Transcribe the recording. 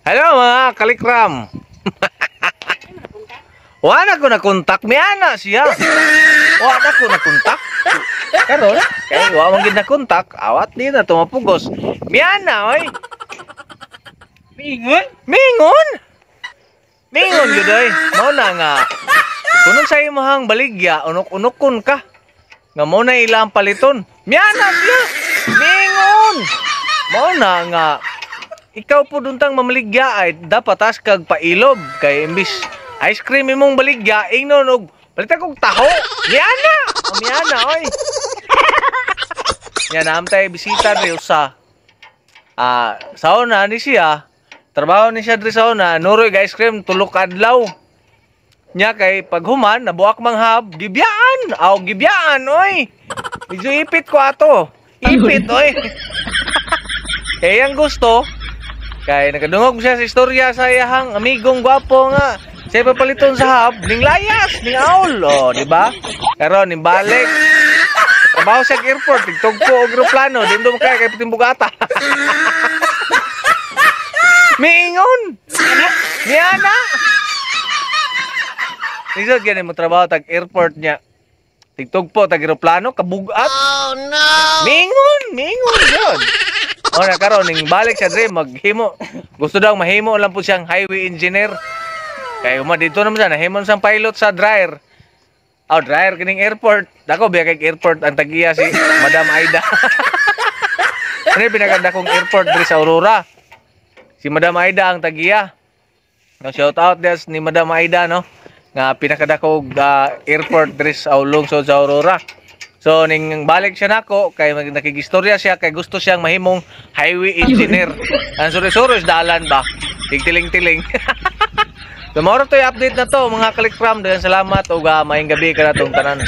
Hello mga kalikram. Wala ko nakontak, may ana siya. Wala ko nakontak. Karon, kay wa man gid nakontak, awat di na tumapugos. May ana oy. Mingon? Mingon. Mingon gyud oy. Mao na nga. Kunon sa imong baligya, unok-unokon ka. Nga mo na ilang paliton. May ana siya. Mingon. Mao na nga. Ikaw po duntang mamaligya ay dapat as kag pailob kay imbis ice cream imong baligya ingnon og balita kog taho. Miana, miana oy. Yan amtay bisita diri sa sauna ni siya. Trabaho ni siya diri sa sauna, nuroy ga ice cream tulok adlaw. Nya kay paghuman nabuak manghab gibiyaan, aw gibiyaan oy. Medyo ipit ko ato. Ipit oy. Kay ang gusto kay nakadungog siya sa istorya sa iyahang amigong gwapo nga. Siya papaliton sa hub, ning layas, ning aul. O, di ba? Pero ning balik. Trabaho sa airport, tigtugpo og aeroplano, di mo kaya kay Patimbugata. Miingon. Miana. Isod ganun mo trabaho tag airport niya. Tigtugpo tag aeroplano, kabugat. Oh no. Miingon yun. O na karon ning balik sa dream maghimo. Gusto daw mahimo lang po siyang highway engineer. Kay uma dito naman siya nahimon sang pilot sa dryer. Aw dryer kining airport. Dako biya kay airport ang tagiya si Madam Aida. Ano pinaganda kong airport diri sa Aurora. Si Madam Aida ang tagiya. No, shout out des ni Madam Aida no. Nga pinakadako airport diri sa lungsod sa Aurora. So ning balik siya nako kay nakigistorya siya kay gusto siyang mahimong highway engineer. Ang suri-suri dalan ba? Tigtiling-tiling. So mao to yung update na to mga kalikram. Daghang salamat ug maayong gabi kanatong tanan.